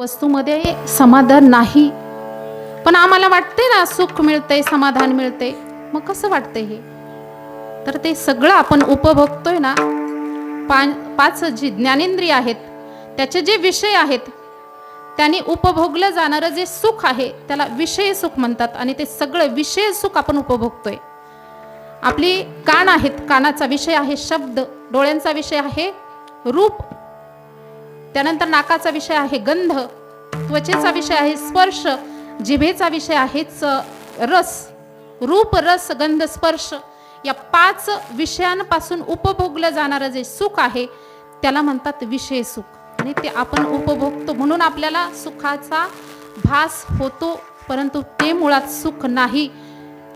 वस्तूमध्ये समाधान नाही, पण आम्हाला वाटते ना सुख मिळते, समाधान मिळते. मग कसं वाटते हे? तर ते सगळं आपण उपभोगतोय ना, पाच जी ज्ञानेंद्रिय आहेत त्याचे जे विषय आहेत त्यांनी उपभोगलं जाणारं जे सुख आहे त्याला विषय सुख म्हणतात. आणि ते सगळं विषय सुख आपण उपभोगतोय. आपली कान आहेत, कानाचा विषय आहे शब्द, डोळ्यांचा विषय आहे रूप, त्यानंतर नाकाचा विषय आहे गंध, त्वचेचा विषय आहे स्पर्श, जिभेचा विषय आहे रस. रूप, रस, गंध, स्पर्श या 5 विषयांपासून उपभोगलं जाणारं जे सुख आहे त्याला म्हणतात विषय सुख. आणि ते आपण उपभोगतो म्हणून आपल्याला सुखाचा भास होतो, परंतु ते मुळात सुख नाही.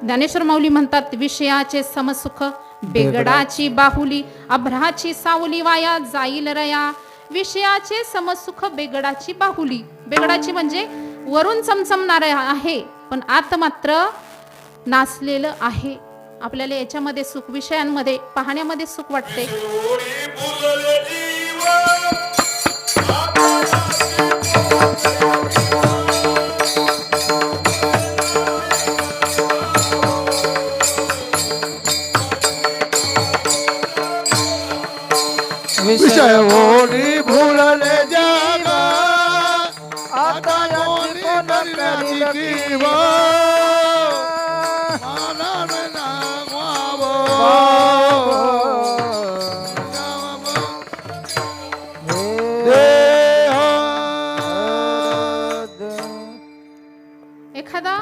ज्ञानेश्वर माऊली म्हणतात, विषयाचे समसुख बेगडाची बाहुली, अभ्राची सावली वाया जाईल रया. विषयाचे समसुख बेगडाची बाहुली. बेगडाची म्हणजे वरून चमचमणार आहे पण आत मात्र नासलेलं आहे. आपल्याला याच्यामध्ये सुख, विषयांमध्ये पाहण्यामध्ये सुख वाटते. विषय ओढी भुलले जागा, आता ओढी करील किवा एखादा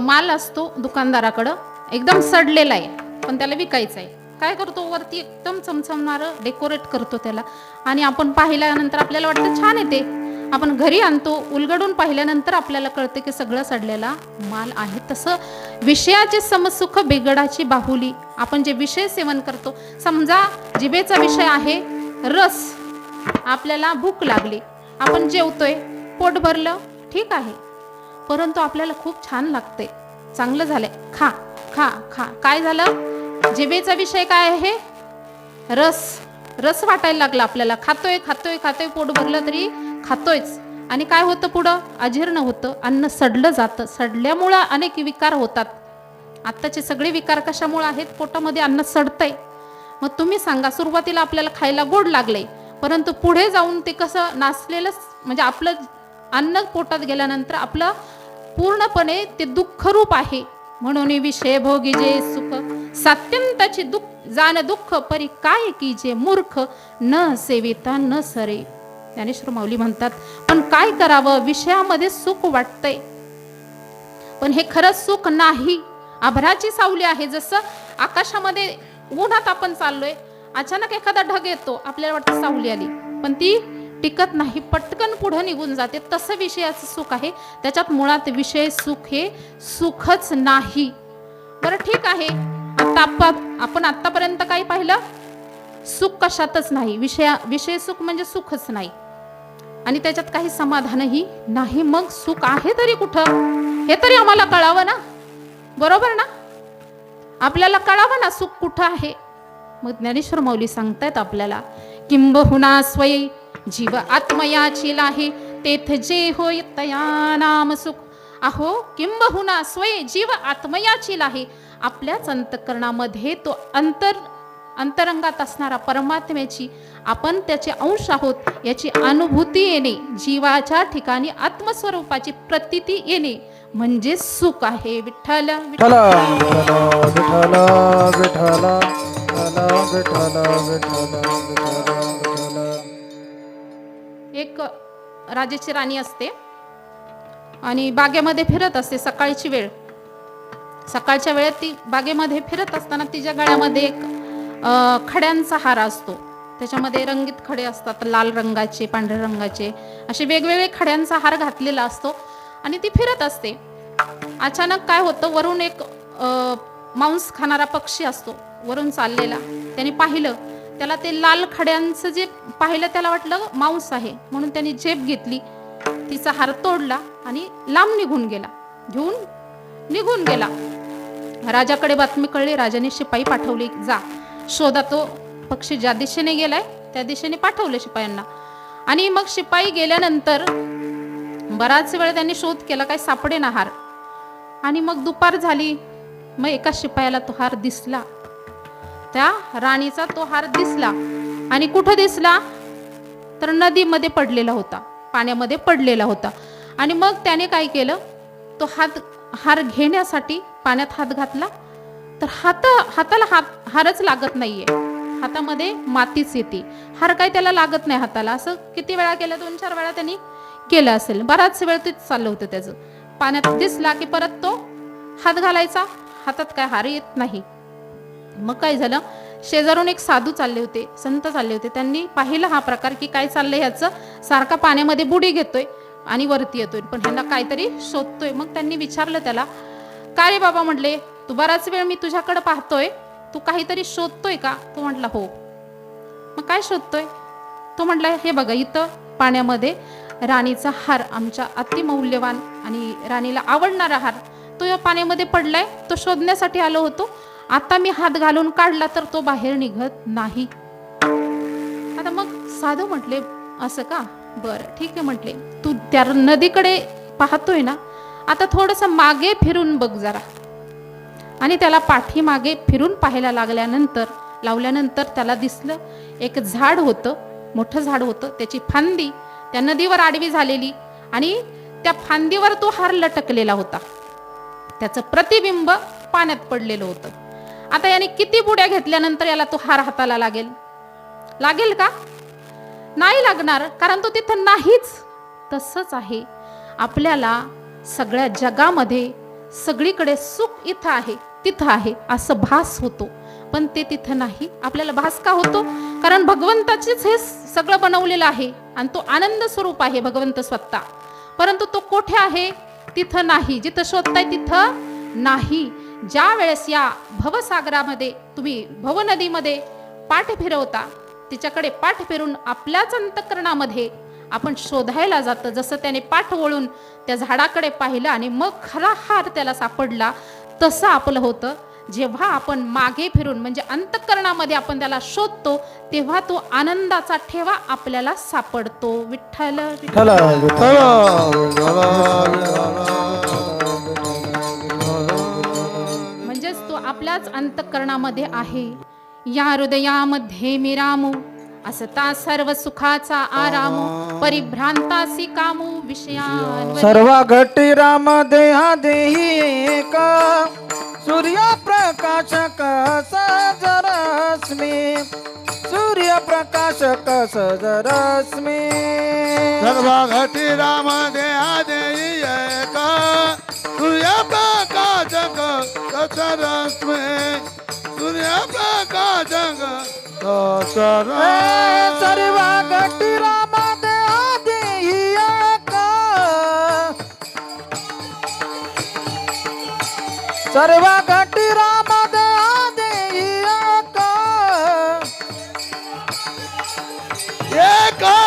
माल असतो दुकानदाराकडं, एकदम सडलेला आहे पण त्याला विकायचा आहे. काय करतो, वरती एकदम चमचमणारं डेकोरेट करतो त्याला, आणि आपण पाहिल्यानंतर आपल्याला वाटतं छान आहे ते. आपण घरी आणतो, उलगडून पाहिल्यानंतर आपल्याला कळते की सगळं सडलेला माल आहे. तसं विषयाचे समसुख बेगडाची बाहुली. आपण जे विषय सेवन करतो, समजा जिभेचा विषय आहे रस, आपल्याला भूक लागली, आपण जेवतोय, पोट भरलं, ठीक आहे, परंतु आपल्याला खूप छान लागते, चांगलं झालंय, खा खा खा. काय झालं? जिभेचा विषय काय आहे? रस. रस वाटायला लागला आपल्याला, खातोय खातोय खातोय, पोट भरलं तरी खातोयच. आणि काय होतं पुढं? अजीर्ण होतं, अन्न सडलं जातं. सडल्यामुळं अनेक विकार होतात. आत्ताचे सगळे विकार कशामुळे आहेत? पोटामध्ये अन्न सडतंय. मग तुम्ही सांगा, सुरुवातीला आपल्याला खायला गोड लागले, परंतु पुढे जाऊन ते कसं नासलेलं, म्हणजे आपलं अन्न पोटात गेल्यानंतर आपलं पूर्णपणे ते दुःखरूप आहे. म्हणून विषय भोगी जे सुख, सात्यंताची जाण दुःख परी काय की जे मूर्ख, न सेविता न सरे. ज्ञानेश्वर माऊली म्हणतात, पण काय करावं, विषयामध्ये सुख वाटतंय पण हे खरं सुख नाही. अभ्राची सावली आहे. जसं आकाशामध्ये उन्हात आपण चाललोय, अचानक एखादा ढग येतो, आपल्याला वाटतं सावली आली, पण ती टिकत नाही, पटकन पुढे निघून जाते. तसं विषयाचं सुख आहे. त्याच्यात मुळात विषय सुख हे सुखच नाही. बरं ठीक आहे, आता आपण आतापर्यंत काय पाहिलं? सुख कशातच नाही. विषय सुख म्हणजे सुखच नाही, आणि त्याच्यात काही समाधानही नाही. मग सुख आहे तरी कुठं? हे तरी आम्हाला कळावं ना, बरोबर ना? आपल्याला कळावं ना सुख कुठं आहे. मग ज्ञानेश्वर माऊली सांगतायत आपल्याला, किंबहुना स्वयी जीव आत्मयाची लाहे, तेथ जे होय तया नाम सुख. अहो, किंबहुना स्वयं जीव आत्मयाची लाहे. आपल्याच अंतःकरणामध्ये तो अंतरंगात असणारा परमात्म्याची, आपण त्याचे अंश आहोत याची अनुभूती येणे, जीवाच्या ठिकाणी आत्मस्वरूपाची प्रतीती येणे म्हणजे सुख आहे. विठ्ठल विठ्ठल विठ्ठल विठ्ठल विठ्ठल विठ्ठल. एक राजाची राणी असते आणि बागेमध्ये फिरत असते. सकाळची वेळ, सकाळच्या वेळेत ती बागेमध्ये फिरत असताना तिच्या गळ्यामध्ये एक खड्यांचा हार असतो. त्याच्यामध्ये रंगीत खडे असतात, लाल रंगाचे, पांढऱ्या रंगाचे, असे वेगवेगळे खड्यांचा हार घातलेला असतो आणि ती फिरत असते. अचानक काय होतं, वरून एक मांस खाणारा पक्षी असतो वरून चाललेला. त्याने पाहिलं, त्याला ते लाल खड्यांचं जे पाहिलं त्याला वाटलं मांस आहे, म्हणून त्याने झेप घेतली, तिचा हार तोडला आणि लांब निघून गेला. राजाकडे बातमी कळली. राजाने शिपाई पाठवले, जा शोधा तो पक्षी, ज्या दिशेने गेलाय त्या दिशेने पाठवले शिपायांना. आणि मग शिपाई गेल्यानंतर बराच वेळ त्यांनी शोध केला, काही सापडे ना हार. आणि मग दुपार झाली, मग एका शिपायाला तो हार दिसला, त्या राणीचा तो हार दिसला. आणि कुठं दिसला तर नदीमध्ये पडलेला होता, पाण्यामध्ये पडलेला होता. आणि मग त्याने काय केलं, तो हार घेण्यासाठी पाण्यात हात घातला, तर हाताला हारच लागत नाहीये, हातामध्ये मातीच येते, हार काय त्याला लागत नाही हाताला. असं किती वेळा केलं, 2-4 वेळा त्यांनी केलं असेल, बराच वेळ तेच चाललं होतं त्याचं. पाण्यात दिसला की परत तो हात घालायचा, हातात काय हार येत नाही. मग काय झालं, शेजारून एक साधू चालले होते, संत चालले होते, त्यांनी पाहिलं हा प्रकार की काय चाललंय ह्याचं, सारखा पाण्यामध्ये बुडी घेतोय आणि वरती येतोय, पण ह्यांना काहीतरी शोधतोय. मग त्यांनी विचारलं त्याला, का रे बाबा, म्हटले तू बराच वेळ मी तुझ्याकडे पाहतोय, तू काहीतरी शोधतोय का? तो म्हटला हो. मग काय शोधतोय? तो म्हटला, हे बघा इथं पाण्यामध्ये राणीचा हार, आमच्या अतिमौल्यवान आणि राणीला आवडणारा हार, तो या पाण्यामध्ये पडलाय, तो शोधण्यासाठी आलो होतो. आता मी हात घालून काढला तर तो बाहेर निघत नाही. आता मग साधू म्हटले, असं का, बरं ठीक आहे म्हटले, तू त्या नदीकडे पाहतोय ना, आता थोडंसं मागे फिरून बघ जरा. आणि त्याला पाठीमागे फिरून पाहायला लावल्यानंतर त्याला दिसलं, एक झाड होतं, मोठं झाड होतं, त्याची फांदी त्या नदीवर आडवी झालेली, आणि त्या फांदीवर तो हार लटकलेला होता, त्याचं प्रतिबिंब पाण्यात पडलेलं होतं. आता याने किती बुड्या घेतल्यानंतर याला तो हार हाताला लागेल का? नाही लागणार, कारण तो तिथं नाहीच. तसंच आहे, आपल्याला सगळ्या जगामध्ये सगळीकडे सुख इथं आहे तिथं आहे असं भास होतो, पण ते तिथं नाही. आपल्याला भास का होतो? कारण भगवंताचेच हे सगळं बनवलेलं आहे आणि तो आनंद स्वरूप आहे भगवंत स्वतः, परंतु तो कुठे आहे? तिथं नाही, जिथं शोधताय तिथं नाही. ज्या वेळेस या भवसागरामध्ये तुम्ही भवनदीमध्ये पाठ फिरवता, तिच्याकडे पाठ फिरून आपल्याच अंतःकरणामध्ये आपण शोधायला जातं. जसं त्याने पाठ वळून त्या झाडाकडे पाहिलं आणि मग खरा हार त्याला सापडला, तसं आपलं होतं. जेव्हा आपण मागे फिरून म्हणजे अंतःकरणामध्ये आपण त्याला शोधतो, तेव्हा तो आनंदाचा ठेवा आपल्याला सापडतो. विठ्ठल विठ्ठल विठ्ठल. म्हणजेच तो आपल्याच अंतःकरणामध्ये आहे. या हृदयामध्ये मी रामू, असता सर्व सुखाचा आरामू, परिभ्रांतासी कामू विषयांवर. सर्व घटी राम देहा देही एका, सूर्यप्रकाशक सजरश्मी, सूर्यप्रकाशक सजरश्मी. सर्व घटी राम देहा देही एका, सूर्यप्रकाशक सजरश्मी, सूर्यप्रकाशक सजरश्मी. सर्व घटी राम देहा देही एका, सर्व घटी राम देहा देही एका, एका.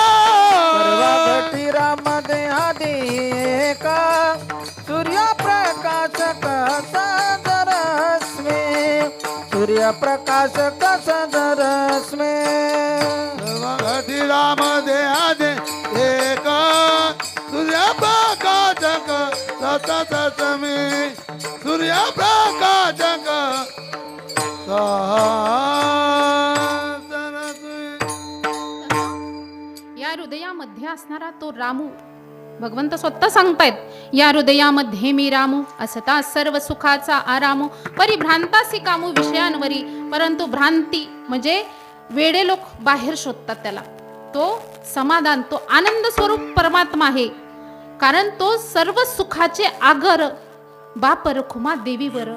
सर्व घटी राम देहा देही एका, सूर्यप्रकाशक सजरश्मी, सूर्यप्रकाशक सजरश्मी. सर्व घटी राम देहा दे एका, सूर्यप्रकाशक सजरश्मी, सूर्यप्रकाशक सजरश्मी. या हृदयामध्ये असणारा तो रामू, भगवंत स्वतः सांगतायत, या हृदयामध्ये मी रामू, असता सर्व सुखाचा आरामू, परिभ्रांतासी कामू विषयांवरी. परंतु भ्रांती म्हणजे वेडे लोक बाहेर शोधतात त्याला. तो समाधान, तो आनंद स्वरूप परमात्मा आहे, कारण तो सर्व सुखाचे आगर बाप रखुमा देवीवर.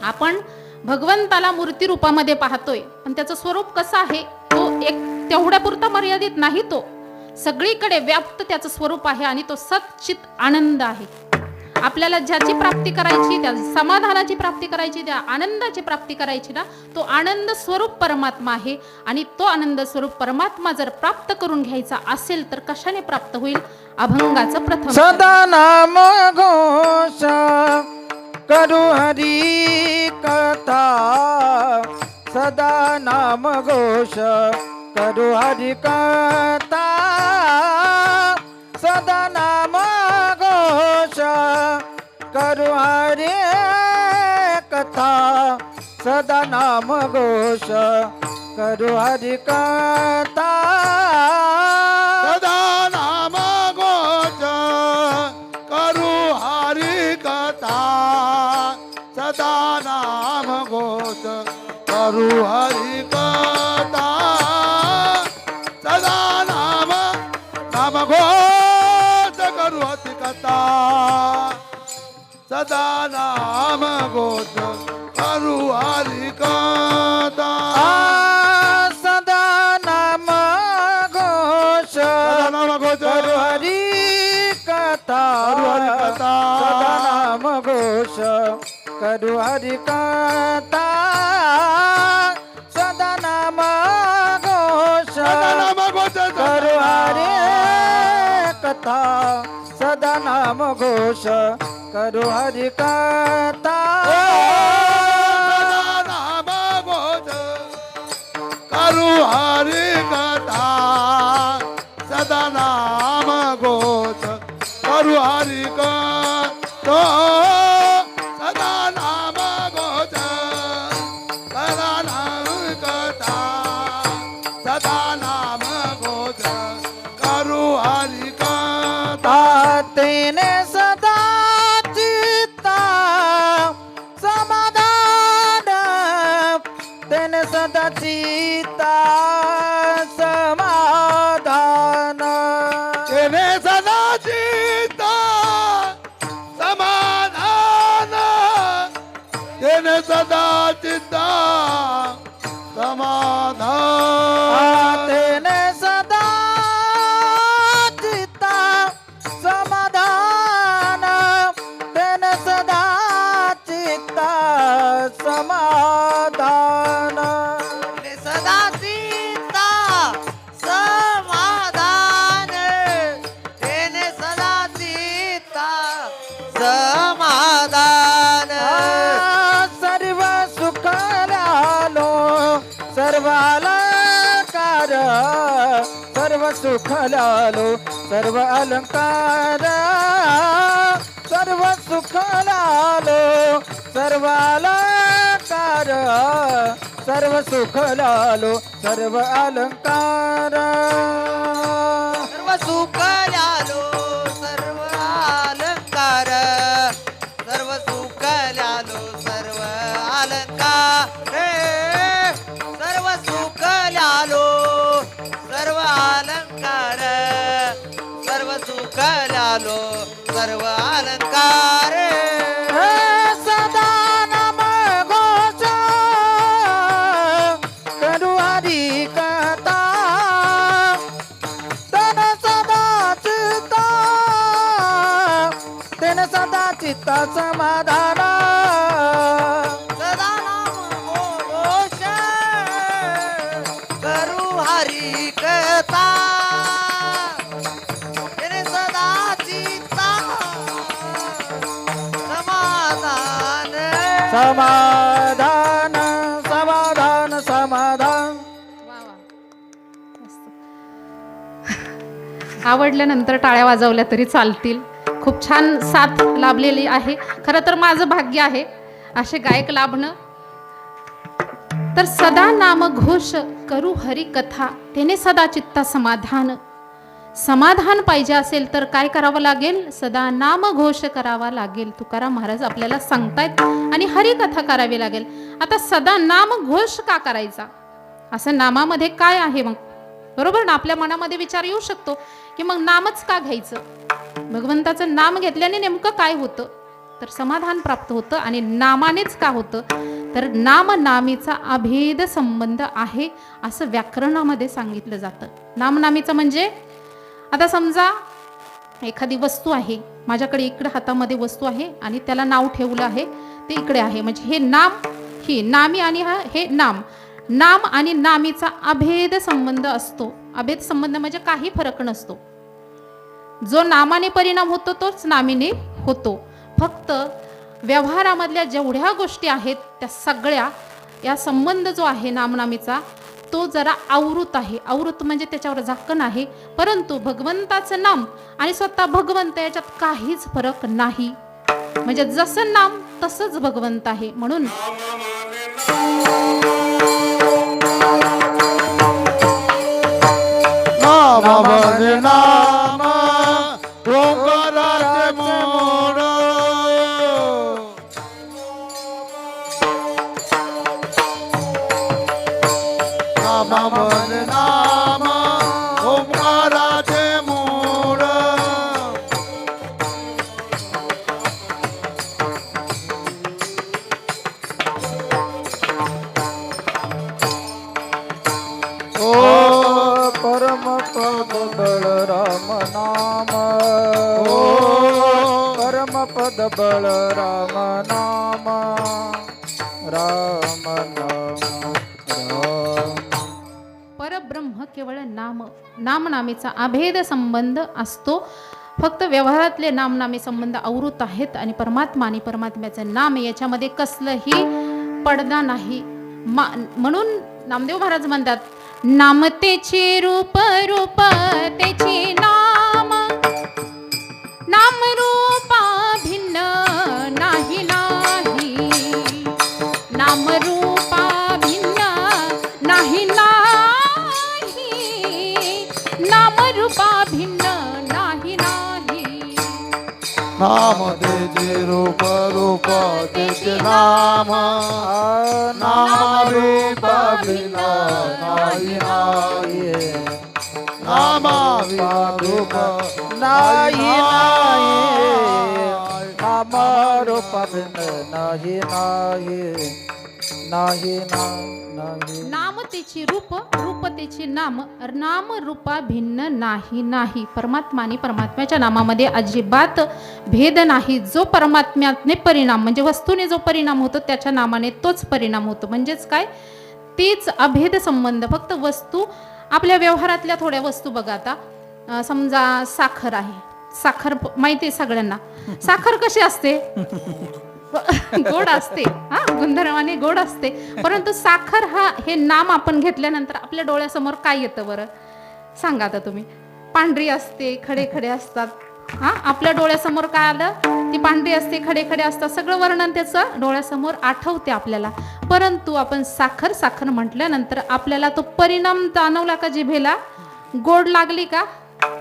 आपण भगवंताला मूर्ती रूपामध्ये पाहतोय, पण त्याचं स्वरूप कसं आहे? तो एक तेवढ्यापुरता मर्यादित नाही, तो सगळीकडे व्याप्त त्याचं स्वरूप आहे आणि तो सच्चित आनंद आहे. आपल्याला ज्याची प्राप्ती करायची, त्या समाधानाची प्राप्ती करायची, त्या आनंदाची प्राप्ती करायची ना, तो आनंद स्वरूप परमात्मा आहे. आणि तो आनंद स्वरूप परमात्मा जर प्राप्त करून घ्यायचा असेल तर कशाने प्राप्त होईल? अभंगाचं प्रथम. सदा नाम घोष करू हरी कथा, सदा नाम घोष करू हरी कथा, सदा नाम घोष करू हरी कथा सदा नाम घोष करू हरी कथा सदा नाम घोष करू हरी कथा सदा नाम घोष करू हरी कथा सदा नाम घोष करू हरी कथा सदा नाम घोष करू हरी कथा सदा नाम घोष सदा नाम घोष करू हरी कथा सदा नाम घोष करू हरी कथा सदा नाम घोष करू हरी कथा सदा नाम घोष करू हरी कथा सदा नाम घोष करू हरी कथा सदा नाम घोष करू हरी कथा सदा नाम घोष सदा नाम कथा सदा नाम घोष करू हरी कथा तेने सदा चित्ता समाधान तेने सदा चित्ता समाधान तेने सदा चित्ता समाधान तेने सदा चित्ता समाधान तेने सदा चित्ता समाधान तेने सदा चित्ता समाधान सदा चित्ता समाधान तेने सदा चित्ता समाधान सर्व सुख लालो सर्व अलंकार सर्व सुख लालो सर्व अलंकार सर्व सुख लालो सर्व अलंकार सर्व सुख लालो सर्व अलंकार सर्व सुख लालो सर्व अलंकार सर्व सुख लालो सर्व अलंकार सर्व सुख लालो सर्व अलंकार सर्व सुख लालो सर्व अलंकार सदा नाम घोष करू हरी कथा तन सदा चित्ता तेन सदा चित्ता समाधान सदा नाम घोष करू हरी कथा तेने सदा चित्ता समाधान समाधान समाधान समाधान वा वा मस्त. आवडल्यानंतर टाळ्या वाजवल्या तरी चालतील. खूप छान साथ लाभलेली आहे. खरं तर माझं भाग्य आहे असे गायक लाभणं. तर सदा नाम घोष करू हरी कथा तेने सदा चित्ता समाधान. समाधान पाहिजे असेल तर काय करावं लागेल? सदा नाम घोष करावा लागेल. तुकाराम महाराज आपल्याला सांगतायत आणि हरी कथा करावी लागेल. आता सदा नाम घोष का करायचा? असं नामामध्ये काय आहे मग? बरोबर ना, आपल्या मनामध्ये विचार येऊ शकतो की मग नामच का घ्यायचं? भगवंताचं नाम घेतल्याने नेमकं काय होतं? तर समाधान प्राप्त होतं. आणि नामानेच का होतं? तर नाम नामीचा अभेद संबंध आहे असं व्याकरणामध्ये सांगितलं जातं. नामनामीचं म्हणजे आता समजा एखादी वस्तू आहे, माझ्याकडे इकडे हातामध्ये वस्तू आहे आणि त्याला नाव ठेवलं आहे, ते इकडे आहे, म्हणजे हे नाम, ही नामी आणि हे नाम. नाम आणि नामीचा अभेद संबंध असतो. अभेद संबंध म्हणजे काही फरक नसतो. जो नामाने परिणाम होतो तोच नामीने होतो. फक्त व्यवहारामधल्या जेवढ्या गोष्टी आहेत त्या सगळ्या, या संबंध जो आहे नामनामीचा, तो जरा आवृत आहे. आवृत म्हणजे त्याच्यावर झाकण आहे. परंतु भगवंताचं नाम आणि स्वतः भगवंत याच्यात काहीच फरक नाही. म्हणजे जसं नाम तसंच भगवंत आहे. म्हणून नाम म्हणे नाम ओंकाराचे मूळ नाम म्हणे नाम ओंकाराचे मूळ ओ परम पद बलराम नाम ओ परम पद बलराम नाम राम नाम राम. परब्रह्म केवळ नाम. नामनामेचा अभेद संबंध असतो. फक्त व्यवहारातले नामनामे संबंध आवृत आहेत आणि परमात्मा आणि परमात्म्याचं नाम याच्यामध्ये कसलंही पडदा नाही. म्हणून नामदेव महाराज म्हणतात, नाम तेचे रूप, रूप तेचे नाम, नाम रूपा भिन्न नाही नाही, नाम रूपा भिन्न नाही नाही, नाम रूपा भिन्न नाही नाही. नाम तेचे रूप रूप तेचे नाम नाम रूप बिना नाही नाही नाम रूप नाही नाही नाम रूप भिन्न नाही नाही नाही नाही. नाम तेची रूप, रूप तेची नाम, नाम रूपा भिन्न नाही नाही. परमात्मा आणि परमात्म्याच्या नामामध्ये अजिबात भेद नाही. जो परमात्म्याने परिणाम म्हणजे वस्तूने जो परिणाम होतो त्याच्या नामाने तोच परिणाम होतो. म्हणजेच काय, तीच अभेद संबंध. फक्त वस्तू आपल्या व्यवहारातल्या थोड्या वस्तू बघा. आता समजा साखर आहे. साखर माहिती आहे सगळ्यांना. साखर कशी असते? गोड असते. हा, गुणधर्माने गोड असते. परंतु साखर हे नाम आपण घेतल्यानंतर आपल्या डोळ्यासमोर काय येतं बरं सांगा आता तुम्ही? पांढरी असते, खडे खडे असतात. हा, आपल्या डोळ्यासमोर काय आलं? ती पांढरी असते, खडे खडे असतात. सगळं वर्णन त्याचं डोळ्यासमोर आठवते आपल्याला. परंतु आपण साखर साखर म्हटल्यानंतर आपल्याला तो परिणाम जाणवला का जिभेला? गोड लागली का?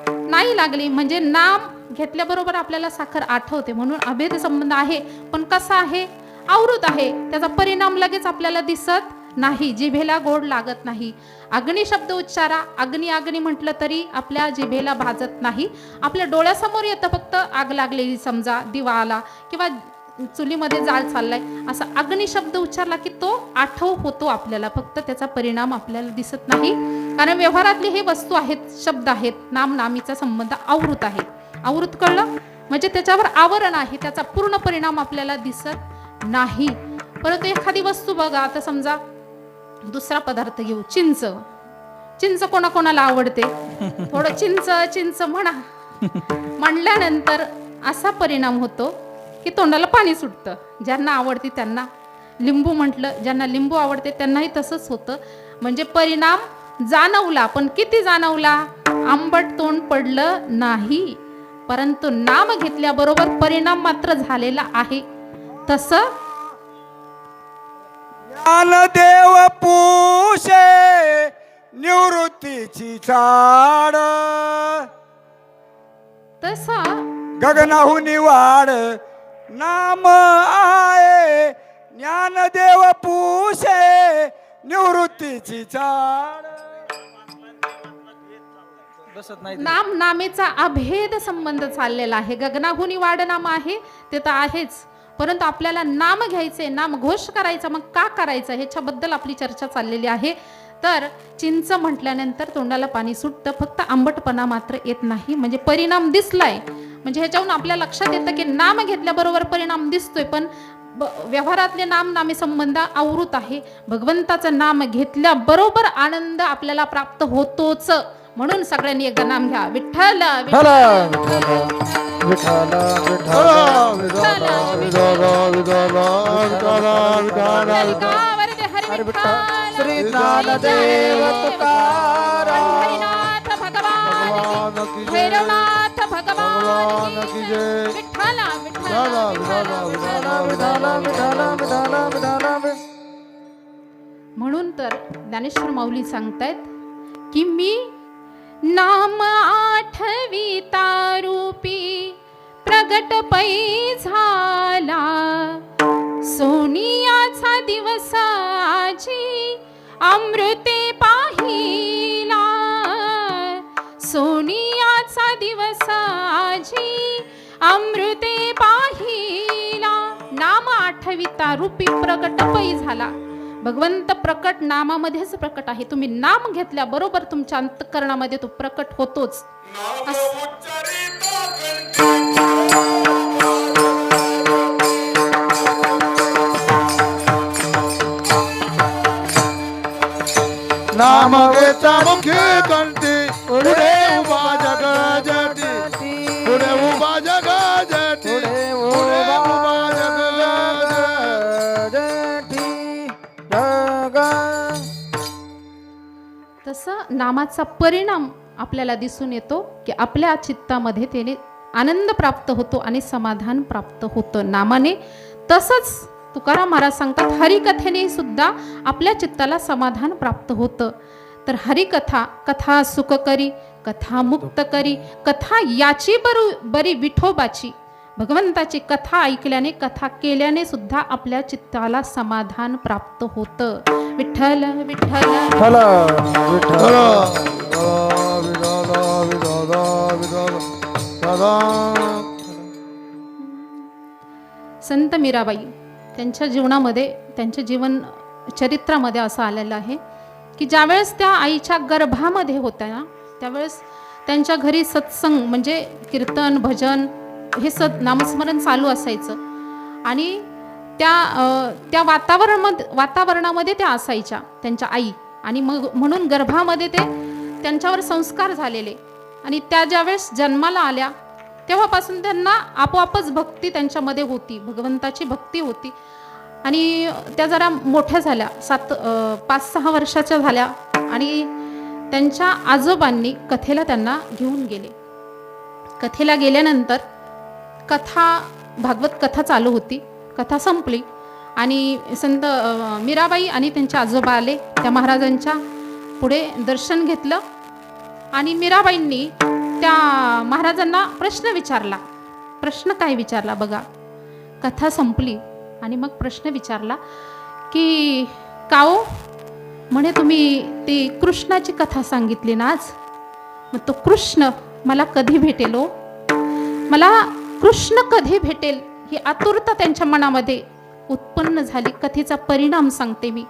नाही लागली. म्हणजे नाम घेतल्याबरोबर आपल्याला साखर आठवते. म्हणून अभेद संबंध आहे. पण कसा आहे? आवृत आहे. त्याचा परिणाम लगेच आपल्याला दिसत नाही. जिभेला गोड लागत नाही. अग्नी शब्द उच्चारा. अग्नी अग्नी म्हटलं तरी आपल्या जिभेला भाजत नाही. आपल्या डोळ्यासमोर येतं फक्त आग लागलेली, समजा दिवा आला किंवा चुलीमध्ये जाळ चाललाय, असा अग्नी शब्द उच्चारला की तो आठव होतो आपल्याला. फक्त त्याचा परिणाम आपल्याला दिसत नाही. कारण व्यवहारातली हे वस्तू आहेत, शब्द आहेत. नाम नामीचा संबंध आवृत आहे. आवृत कळलं म्हणजे त्याच्यावर आवरण आहे. त्याचा पूर्ण परिणाम आपल्याला दिसत नाही. परंतु एखादी वस्तू बघा. आता समजा दुसरा पदार्थ घेऊ, चिंच. चिंच कोणाकोणाला आवडते? थोडं चिंच चिंच म्हणा म्हणल्यानंतर असा परिणाम होतो की तोंडाला पाणी सुटतं. ज्यांना आवडते त्यांना. लिंबू म्हटलं, ज्यांना लिंबू आवडते त्यांनाही तसंच होतं. म्हणजे परिणाम जाणवला, पण किती जाणवला? आंबट तोंड पडलं नाही. परंतु नाम घेतल्याबरोबर परिणाम मात्र झालेला आहे. तसं ज्ञानदेव पूषे निवृत्तीची चाड तसा गगनाहून वाड नाम आहे. ज्ञानदेव पूषे निवृत्तीची चाड. नाम नामेचा अभेद संबंध चाललेला आहे. गगनाहुनी वाड नाम आहे ते तर आहेच. परंतु आपल्याला नाम घ्यायचे, नाम घोष करायचा. मग का करायचं ह्याच्याबद्दल आपली चर्चा चाललेली आहे. तर चिंच म्हटल्यानंतर तोंडाला पाणी सुटतं. फक्त आंबटपणा मात्र येत नाही. म्हणजे परिणाम दिसलाय. म्हणजे ह्याच्यावरून आपल्या लक्षात येतं की नाम घेतल्याबरोबर परिणाम दिसतोय. पण व्यवहारातले नाम नामे संबंध आवृत आहे. भगवंताचं नाम घेतल्याबरोबर आनंद आपल्याला प्राप्त होतोच. म्हणून सगळ्यांनी एकदा नाम घ्या. विठ्ठल विठ्ठल विठ्ठल विठ्ठल हरी विठ्ठल. श्री ज्ञानदेव तुकाराम पंढरीनाथ भगवान की, भैरवनाथ भगवान की जय. विठ्ठला विठ्ठला विठ्ठला विठाला विठाला विठाला विठाला. म्हणून तर ज्ञानेश्वर माऊली सांगतायत की मी नाम आठविता रूपी प्रगट पै झाला, सोनियाचा दिवस आजी अमृते पाहिला, सोनियाचा दिवस आजी अमृते पाहिला. नाम आठविता रूपी प्रगट पै झाला. भगवंत प्रकट नामामध्येच प्रकट आहे. तुम्ही नाम घेतल्याबरोबर तुमच्या अंतःकरणामध्ये तो प्रकट होतोच. नाम घेता मुखे कंठी, पुढे उभा जग जटी, पुढे उभा जग जटी, पुढे उभा जग जटी जग. तसं नामाचा परिणाम आपल्याला दिसून येतो की आपल्या चित्तामध्ये त्याने आनंद प्राप्त होतो आणि समाधान प्राप्त होतं नामाने. तसंच तुकाराम महाराज सांगतात हरिकथेने सुद्धा आपल्या चित्ताला समाधान प्राप्त होतं. तर हरिकथा कथा सुख करी, कथा मुक्त करी, कथा याची बरी विठोबाची. भगवंताची कथा ऐकल्याने, कथा केल्याने सुद्धा आपल्या चित्ताला समाधान प्राप्त होतं. विठ्ठल विठ्ठल विठ्ठल विठ्ठल. संत मीराबाई त्यांच्या जीवनामध्ये, त्यांच्या जीवन चरित्रामध्ये असं आलेलं आहे की ज्यावेळेस त्या आईच्या गर्भामध्ये होत्या ना, त्यावेळेस त्यांच्या घरी सत्संग म्हणजे कीर्तन भजन हे नामस्मरण चालू असायचं. आणि त्या वातावरणामध्ये त्या असायच्या त्यांच्या आई. आणि मग म्हणून गर्भामध्ये त्यांच्यावर संस्कार झालेले. आणि त्या ज्यावेळेस जन्माला आल्या तेव्हापासून त्यांना आपोआपच भक्ती त्यांच्यामध्ये होती, भगवंताची भक्ती होती. आणि त्या जरा मोठ्या झाल्या, 5-6 वर्षाच्या झाल्या. आणि त्यांच्या आजोबांनी कथेला त्यांना घेऊन गेले. कथेला गेल्यानंतर भागवत कथा चालू होती. कथा संपली आणि संत मीराबाई आणि त्यांचे आजोबा आले. त्या महाराजांच्या पुढे दर्शन घेतलं आणि मीराबाईंनी त्या महाराजांना प्रश्न विचारला. प्रश्न काय विचारला बघा. कथा संपली आणि मग प्रश्न विचारला की काओ म्हणे तुम्ही ती कृष्णाची कथा सांगितली ना आज, मग तो कृष्ण मला कधी भेटेल हो? मला कृष्ण कधी भेटेल ही आतुरता त्यांच्या मनामध्ये उत्पन्न झाली. कथेचा परिणाम सांगते मी.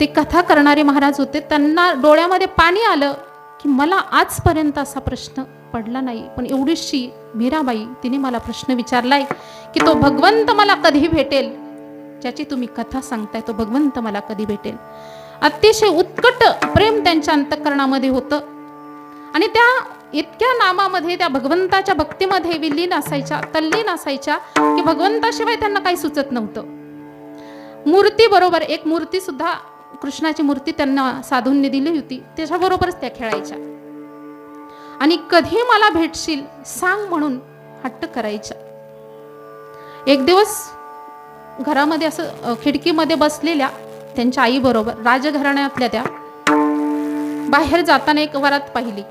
ते कथा करणारे महाराज होते, त्यांना डोळ्यामध्ये पाणी आलं की मला आजपर्यंत असा प्रश्न पडला नाही, पण एवढीशी मीराबाई तिने मला प्रश्न विचारलाय की तो भगवंत मला कधी भेटेल, ज्याची तुम्ही कथा सांगताय तो भगवंत मला कधी भेटेल. अतिशय उत्कट प्रेम त्यांच्या अंतःकरणामध्ये होतं. आणि त्या इतक्या नामामध्ये, त्या भगवंताच्या भक्तीमध्ये विलीन असायच्या, तल्लीन असायच्या की भगवंताशिवाय त्यांना काही सुचत नव्हतं. मूर्ती बरोबर एक मूर्ती सुद्धा, कृष्णाची मूर्ती त्यांना साधूंनी दिली होती, त्याच्याबरोबरच त्या खेळायच्या. आणि कधी मला भेटशील सांग म्हणून हट्ट करायच्या. एक दिवस घरामध्ये असं खिडकीमध्ये बसलेल्या त्यांच्या आई बरोबर, राजघराण्यातल्या त्या, बाहेर जाताना एक वरात पाहिली.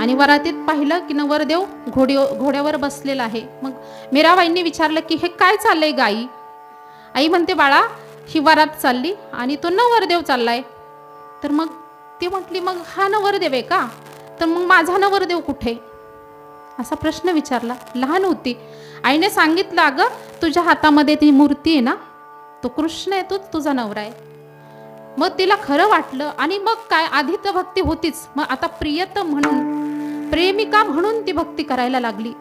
आणि वरातीत पाहिलं की नवरदेव घोड्यावर बसलेला आहे. मग मीराबाईंनी विचारलं की हे काय चाललंय गाई? आई म्हणते बाळा ही वरात चालली आणि तो नवरदेव चाललाय. तर मग ती म्हटली मग हा नवरदेव आहे का? तर मग माझा नवरदेव कुठे? असा प्रश्न विचारला. लहान होती. आईने सांगितलं अगं तुझ्या हातामध्ये ती मूर्ती आहे ना, तो कृष्ण आहे, तोच तुझा नवरा आहे. मग तिला खरं वाटलं. आणि मग काय, आधी तर भक्ती होतीच, मग आता प्रियतम म्हणून, प्रेमिका म्हणून ती भक्ती करायला लागली.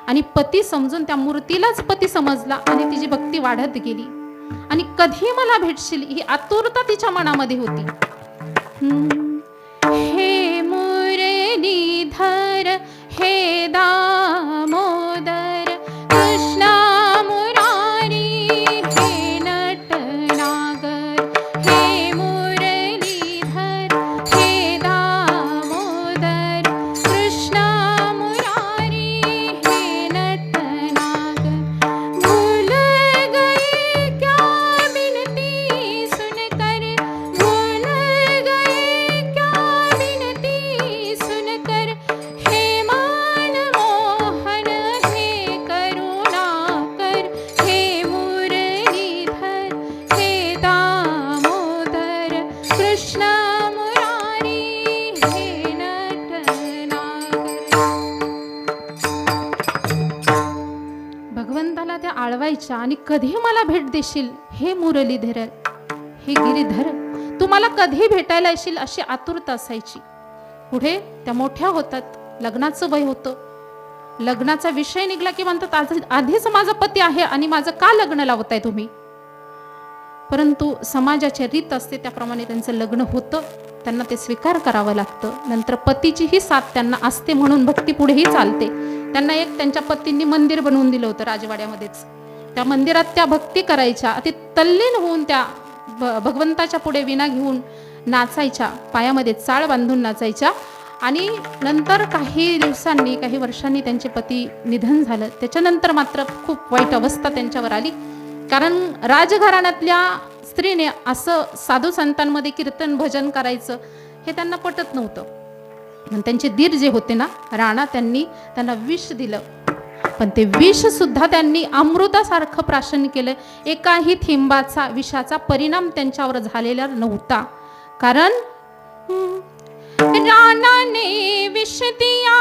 आणि पती समजून त्या मूर्तीलाच पती समजला आणि तिची भक्ती वाढत गेली. आणि कधी मला भेटशील ही आतुरता तिच्या मनामध्ये होती. हे मुरलीधर हे दामोदर कृष्णा मुरारी हे नटनारी वळवायच्या आणि कधी मला भेट देशील हे मुरलीधर, हे गिरीधर, तू मला कधी भेटायला येशील अशी आतुरता असायची. पुढे त्या मोठ्या होतात, लग्नाचं वय होतं, लग्नाचा विषय निघला की म्हणतात आधीच माझा पती आहे आणि माझं का लग्न लावताय तुम्ही. परंतु समाजाची रीत असते त्याप्रमाणे त्यांचं लग्न होतं, त्यांना ते स्वीकार करावं लागतं. नंतर पतीची ही साथ त्यांना असते म्हणून भक्ती पुढेही चालते. त्यांना एक त्यांच्या पतींनी मंदिर बनवून दिलं होतं राजवाड्यामध्येच. त्या मंदिरात त्या भक्ती करायच्या, अति तल्लीन होऊन त्या भगवंताच्या पुढे विणा घेऊन नाचायच्या, पायामध्ये चाळ बांधून नाचायच्या. आणि नंतर काही दिवसांनी, काही वर्षांनी त्यांचे पती निधन झालं. त्याच्यानंतर मात्र खूप वाईट अवस्था त्यांच्यावर आली, कारण राजघराण्यातल्या स्त्रीने असं साधू संतांमध्ये कीर्तन भजन करायचं हे त्यांना पटत नव्हतं. त्यांचे दीर जे होते ना राणा, त्यांनी त्यांना विष दिलं, पण ते विष सुद्धा त्यांनी अमृतासारखं प्राशन केलं. एकाही थेंबाचा विषाचा परिणाम त्यांच्यावर झालेला नव्हता. कारण राणाने विष दिया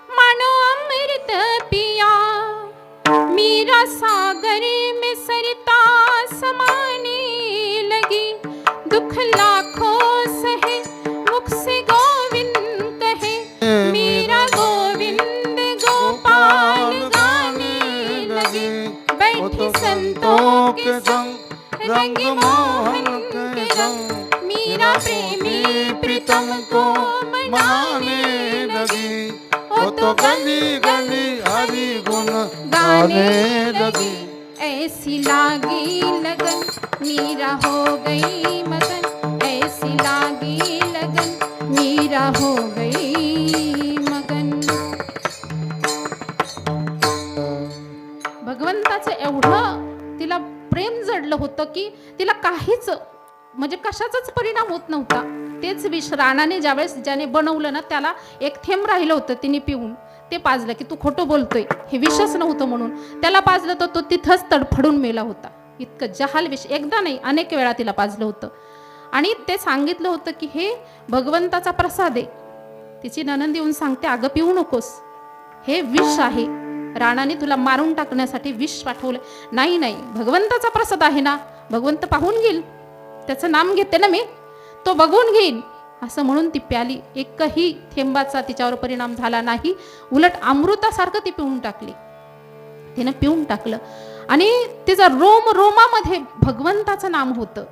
मानो अमृत पिया, मीरा सागर में सरता समाने लगी, दुख लाखों सहे मुख से गोविंद कहे, मीरा गोविंद गोपाल गाने लगी, बैठी संतों के संग रंग मोहन के रंग, मीरा प्रेमी प्रीतम को मनाने लगी, वो तो गली गली हरि गुण गाने लगी. ऐसी लागी लगन मीरा हो गई मगन, ऐसी लागी लगन मीरा हो गई मगन. भगवंताचं एवढं तिला प्रेम जडलं होतं की तिला काहीच म्हणजे कशाचाच परिणाम होत नव्हता. तेच विष राणाने ज्यावेळेस ज्याने बनवलं ना त्याला एक थेंब राहिलं होतं, तिने पिऊन ते पाजलं की तू खोटं बोलतोय, हे विषच नव्हतं म्हणून त्याला पाजलं तर तो तिथंच तडफडून मेला होता. इतकं जहाल विष, एकदा नाही अनेक वेळा तिला पाजलं होतं. आणि ते सांगितलं होतं की हे भगवंताचा प्रसाद आहे. तिची नणंद येऊन सांगते अगं पिऊ नकोस, हे विष आहे, राणाने तुला मारून टाकण्यासाठी विष पाठवलं. नाही नाही, भगवंताचा प्रसाद आहे ना, भगवंत पाहून घेईल, त्याचं नाम घेते ना मी, तो बघून घेईन असं म्हणून ती प्याली. एकही थेंबाचा तिच्यावर परिणाम झाला नाही, उलट अमृतासारखं ती पिऊन टाकली. तिनं पिऊन टाकलं आणि तिचं रोम रोमामध्ये भगवंताचं नाम होतं.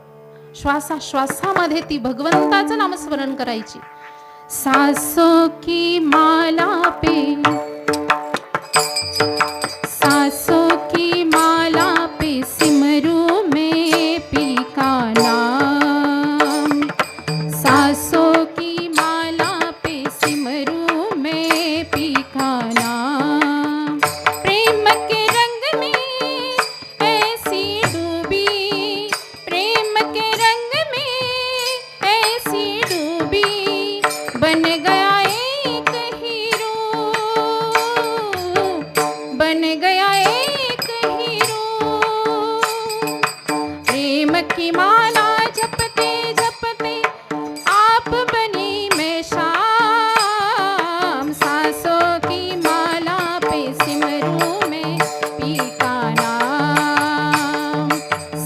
श्वासाश्वासामध्ये ती भगवंताचं नामस्मरण करायची. सासों की माला पे, सासों की माला पे सिमरू में पी का नाम, सासों की माला पे सिमरू में पी का नाम, प्रेम के रंग में ऐसी डूबी, प्रेम के रंग में ऐसी डूबी, बन गया एक हीरो, बन गया एक हीरो, प्रेम की माला जपते जपते आप बनी मैं शाम, सासों की माला पे सिमरू में पी का नाम,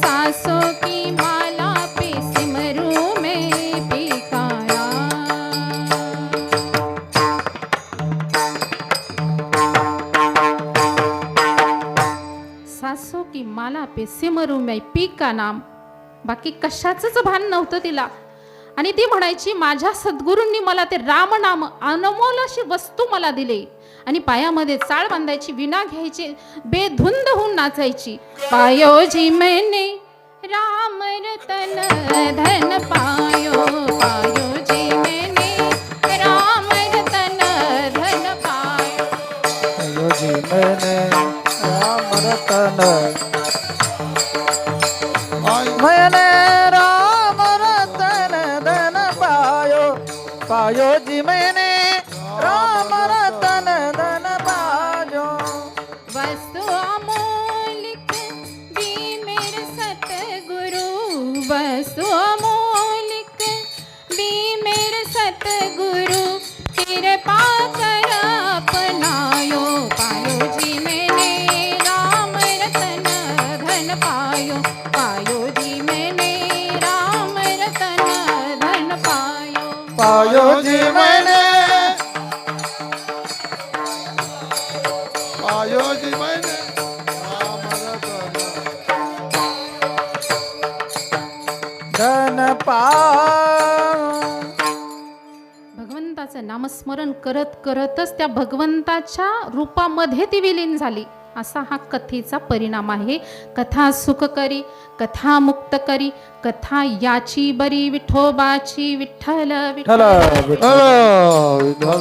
सासों की माला पे सिमरू में पी का नाम. सासों की माला पे सिमरू में पी का नाम. बाकी कशाचंच भान नव्हतं तिला. आणि ती म्हणायची माझ्या सद्गुरूंनी मला ते रामनाम अनमोल अशी वस्तू मला दिली. आणि पायामध्ये चाळ बांधायची, विणा घ्यायची, बेधुंद होऊन नाचायची. पायो जी मैंने राम रतन धन पायो, पायो जी मैंने राम रतन धन पायो, पायो जी मैंने राम रतन, मैंने राम रतन धन पायो, पायो जी मैंने राम रतन धन पायो. वस्तु अमोलिक दी मेरे सतगुरु, वस्तु अमोलिक दी पायोजी मैंने पायोजी मैंने राम रतन धन पा भगवंताचं नामस्मरण करत करतच त्या भगवंताच्या रूपामध्ये ती विलीन झाली. असा हा कथेचा परिणाम आहे. कथा सुख करी, कथा मुक्त करी, कथा याची बरी, विठोबाची, विठ्ठल विठ्ठल. विठ्ठल विठ्ठल